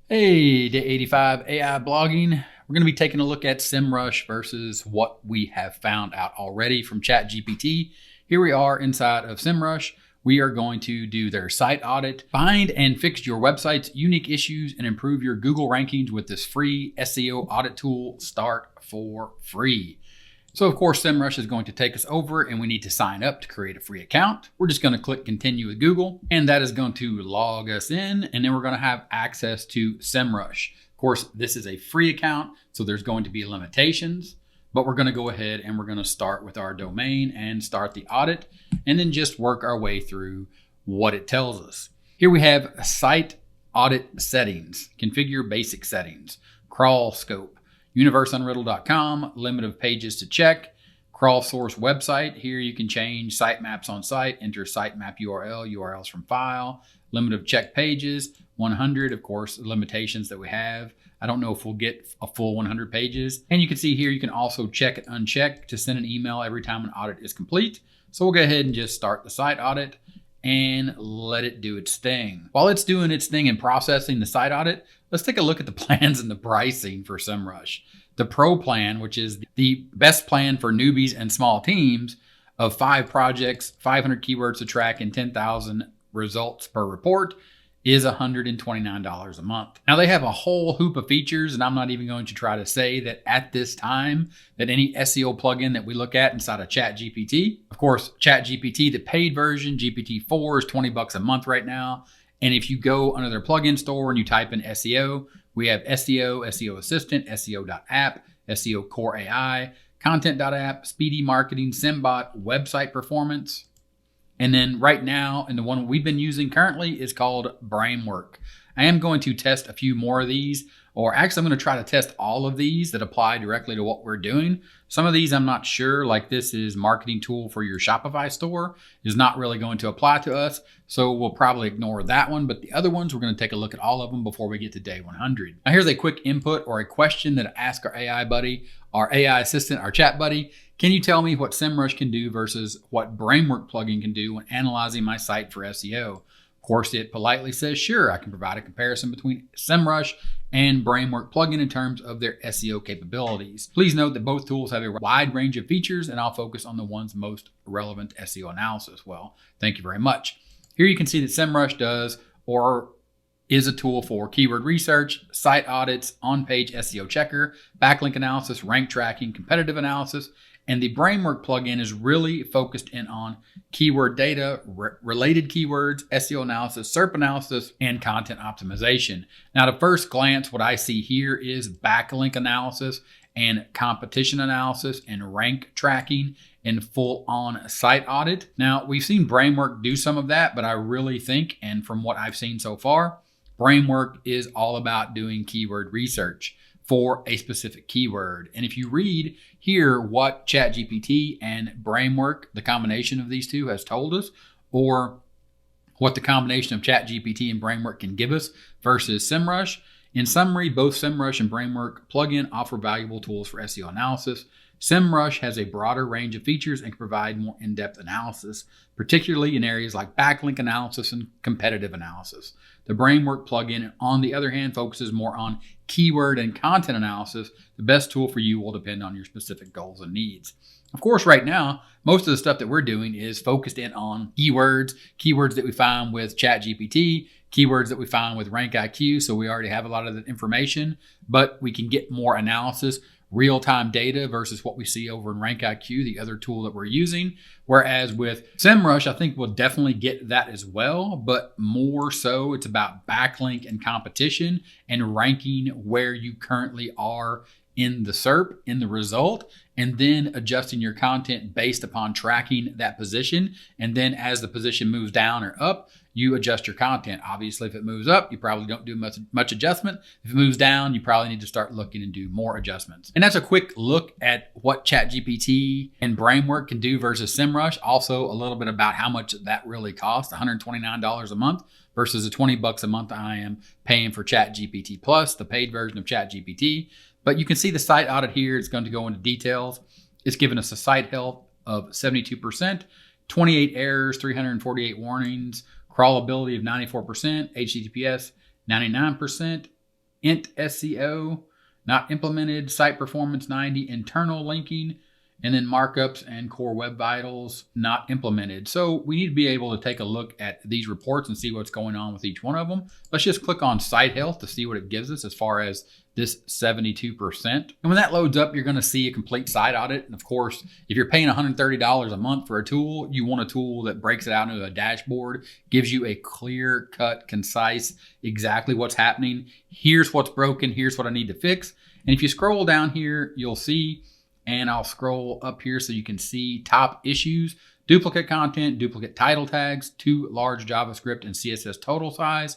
Hey, day 85 AI blogging. We're going to be taking a look at Semrush versus what we have found out already from ChatGPT. Here we are inside of Semrush. We are going to do their site audit, find and fix your website's unique issues, and improve your Google rankings with this free SEO audit tool. Start for free. So of course, Semrush is going to take us over and we need to sign up to create a free account. We're just going to click continue with Google and that is going to log us in, and then we're going to have access to Semrush. Of course, this is a free account, so there's going to be limitations, but we're going to go ahead and we're going to start with our domain and start the audit and then just work our way through what it tells us. Here we have site audit settings, configure basic settings, crawl scope, universeunriddled.com, limit of pages to check, crawl source website. Here you can change sitemaps on site, enter sitemap URL, URLs from file, limit of check pages, 100, of course, limitations that we have. I don't know if we'll get a full 100 pages. And you can see here, you can also check and uncheck to send an email every time an audit is complete. So we'll go ahead and just start the site audit and let it do its thing. While it's doing its thing and processing the site audit, let's take a look at the plans and the pricing for Semrush. The Pro plan, which is the best plan for newbies and small teams, of 5 projects, 500 keywords to track, and 10,000 results per report, is $129 a month. Now they have a whole hoop of features, and I'm not even going to try to say that at this time that any SEO plugin that we look at inside of ChatGPT, of course, ChatGPT, the paid version, GPT-4 is $20 a month right now. And if you go under their plugin store and you type in SEO, we have SEO, SEO Assistant, SEO.app, SEO Core AI, Content.app, Speedy Marketing, Sembot, Website Performance. And then right now, and the one we've been using currently is called Brainwork. I am going to test a few more of these, or actually I'm going to try to test all of these that apply directly to what we're doing. Some of these I'm not sure, like this is marketing tool for your Shopify store, is not really going to apply to us. So we'll probably ignore that one, but the other ones, we're going to take a look at all of them before we get to day 100. Now here's a quick input or a question that I ask our AI buddy, our AI assistant, our chat buddy. Can you tell me what Semrush can do versus what Brainwork plugin can do when analyzing my site for SEO? Of course, it politely says, sure, I can provide a comparison between Semrush and Brainwork plugin in terms of their SEO capabilities. Please note that both tools have a wide range of features, and I'll focus on the ones most relevant to SEO analysis. Well, thank you very much. Here you can see that Semrush does or is a tool for keyword research, site audits, on-page SEO checker, backlink analysis, rank tracking, competitive analysis, and the Brainwork plugin is really focused in on keyword data, related keywords, SEO analysis, SERP analysis, and content optimization. Now, at first glance, what I see here is backlink analysis and competition analysis and rank tracking and full-on site audit. Now, we've seen Brainwork do some of that, but I really think, and from what I've seen so far, Brainwork is all about doing keyword research for a specific keyword. And if you read here what ChatGPT and Brainwork, the combination of these two, has told us, or what the combination of ChatGPT and Brainwork can give us versus Semrush, in summary, both Semrush and Brainwork plugin offer valuable tools for SEO analysis. Semrush has a broader range of features and can provide more in-depth analysis, particularly in areas like backlink analysis and competitive analysis. The Brainwork plugin, on the other hand, focuses more on keyword and content analysis. The best tool for you will depend on your specific goals and needs. Of course, right now, most of the stuff that we're doing is focused in on keywords that we find with ChatGPT, keywords that we find with RankIQ. So we already have a lot of that information, but we can get more analysis, real-time data versus what we see over in RankIQ, the other tool that we're using. Whereas with Semrush, I think we'll definitely get that as well, but more so it's about backlink and competition and ranking where you currently are in the SERP, in the result, and then adjusting your content based upon tracking that position. And then as the position moves down or up, you adjust your content. Obviously, if it moves up, you probably don't do much adjustment. If it moves down, you probably need to start looking and do more adjustments. And that's a quick look at what ChatGPT and Brainwork can do versus Semrush. Also, a little bit about how much that really costs, $129 a month versus the $20 a month I am paying for ChatGPT Plus, the paid version of ChatGPT. But you can see the site audit here. It's going to go into details. It's given us a site health of 72%, 28 errors, 348 warnings, crawlability of 94%, HTTPS 99%, int SEO, not implemented, site performance 90, internal linking, and then markups and core web vitals not implemented. So we need to be able to take a look at these reports and see what's going on with each one of them. Let's just click on site health to see what it gives us as far as this 72%. And when that loads up, you're going to see a complete site audit. And of course, if you're paying $130 a month for a tool, you want a tool that breaks it out into a dashboard, gives you a clear cut, concise, exactly what's happening. Here's what's broken. Here's what I need to fix. And if you scroll down here, you'll see, and I'll scroll up here so you can see top issues: duplicate content, duplicate title tags, too large JavaScript and CSS total size,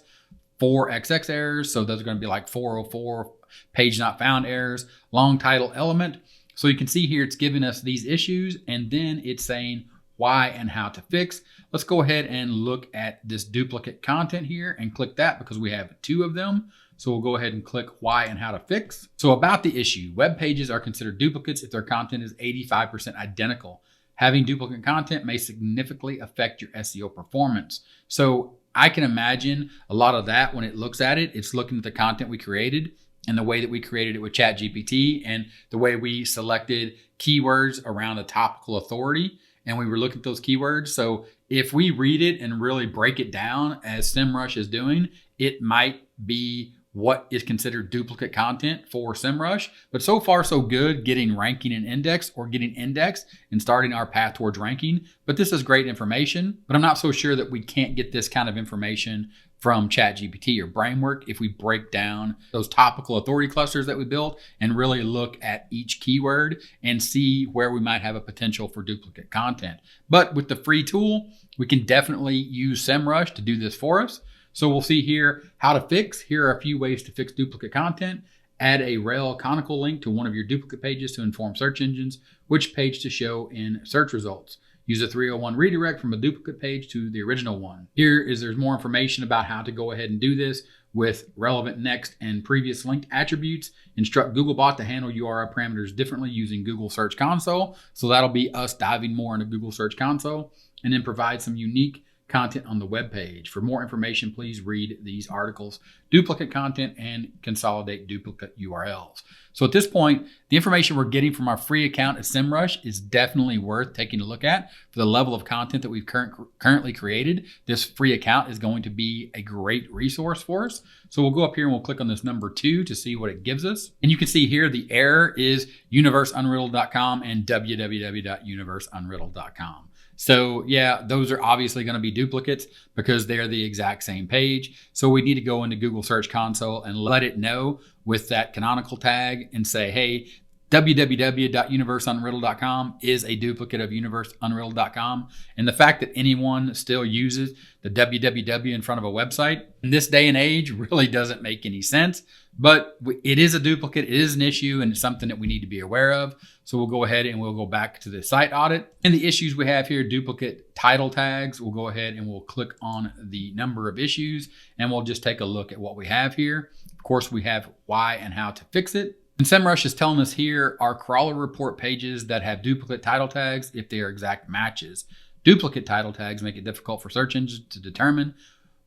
4 XX errors. So those are going to be like 404 page not found errors, long title element. So you can see here it's giving us these issues, and then it's saying why and how to fix. Let's go ahead and look at this duplicate content here and click that because we have 2 of them. So we'll go ahead and click why and how to fix. So about the issue, web pages are considered duplicates if their content is 85% identical. Having duplicate content may significantly affect your SEO performance. So I can imagine a lot of that when it looks at it, it's looking at the content we created and the way that we created it with ChatGPT and the way we selected keywords around a topical authority. And we were looking at those keywords. So if we read it and really break it down as Semrush is doing, it might be what is considered duplicate content for Semrush. But so far so good getting ranking and index, or getting indexed and starting our path towards ranking. But this is great information, but I'm not so sure that we can't get this kind of information from ChatGPT or Brainwork if we break down those topical authority clusters that we built and really look at each keyword and see where we might have a potential for duplicate content. But with the free tool, we can definitely use Semrush to do this for us. So we'll see here how to fix. Here are a few ways to fix duplicate content. Add a rel canonical link to one of your duplicate pages to inform search engines which page to show in search results. Use a 301 redirect from a duplicate page to the original one. There's more information about how to go ahead and do this with relevant next and previous linked attributes. Instruct Googlebot to handle URL parameters differently using Google Search Console. So that'll be us diving more into Google Search Console, and then provide some unique content on the web page. For more information, please read these articles: duplicate content and consolidate duplicate URLs. So at this point, the information we're getting from our free account at Semrush is definitely worth taking a look at. For the level of content that we've currently created, this free account is going to be a great resource for us. So we'll go up here and we'll click on this number 2 to see what it gives us. And you can see here the error is universeunriddled.com and www.universeunriddled.com. So yeah, those are obviously going to be duplicates because they're the exact same page. So we need to go into Google Search Console and let it know with that canonical tag and say, hey, www.universeunriddled.com is a duplicate of universeunriddled.com. And the fact that anyone still uses the www in front of a website in this day and age really doesn't make any sense. But it is a duplicate, it is an issue, and it's something that we need to be aware of. So we'll go ahead and we'll go back to the site audit. And the issues we have here: duplicate title tags. We'll go ahead and we'll click on the number of issues and we'll just take a look at what we have here. Of course, we have why and how to fix it. And Semrush is telling us here our crawler report pages that have duplicate title tags if they are exact matches. Duplicate title tags make it difficult for search engines to determine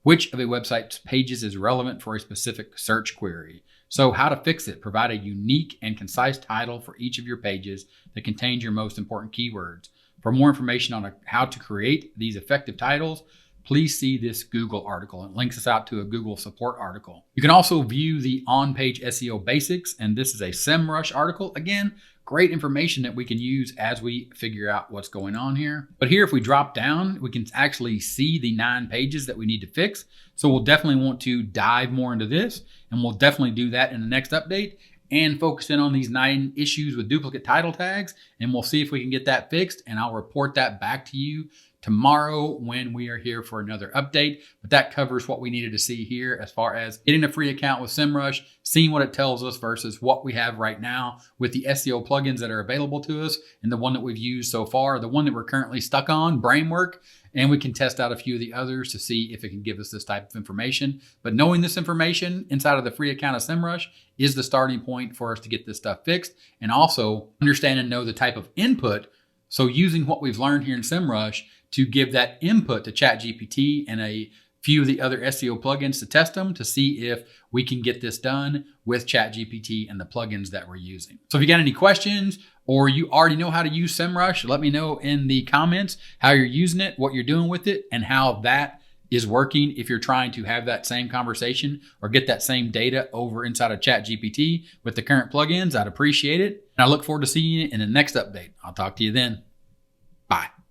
which of a website's pages is relevant for a specific search query. So how to fix it: provide a unique and concise title for each of your pages that contains your most important keywords. For more information on how to create these effective titles, please see this Google article. It links us out to a Google support article. You can also view the on-page SEO basics, and this is a Semrush article. Again, great information that we can use as we figure out what's going on here. But here, if we drop down, we can actually see the 9 pages that we need to fix. So we'll definitely want to dive more into this, and we'll definitely do that in the next update and focus in on these 9 issues with duplicate title tags. And we'll see if we can get that fixed, and I'll report that back to you tomorrow when we are here for another update. But that covers what we needed to see here as far as getting a free account with Semrush, seeing what it tells us versus what we have right now with the SEO plugins that are available to us, and the one that we've used so far, the one that we're currently stuck on, Brainwork. And we can test out a few of the others to see if it can give us this type of information. But knowing this information inside of the free account of Semrush is the starting point for us to get this stuff fixed, and also understand and know the type of input. So using what we've learned here in Semrush to give that input to ChatGPT in a few of the other SEO plugins to test them to see if we can get this done with ChatGPT and the plugins that we're using. So if you got any questions or you already know how to use Semrush, let me know in the comments how you're using it, what you're doing with it, and how that is working if you're trying to have that same conversation or get that same data over inside of ChatGPT with the current plugins. I'd appreciate it. And I look forward to seeing you in the next update. I'll talk to you then. Bye.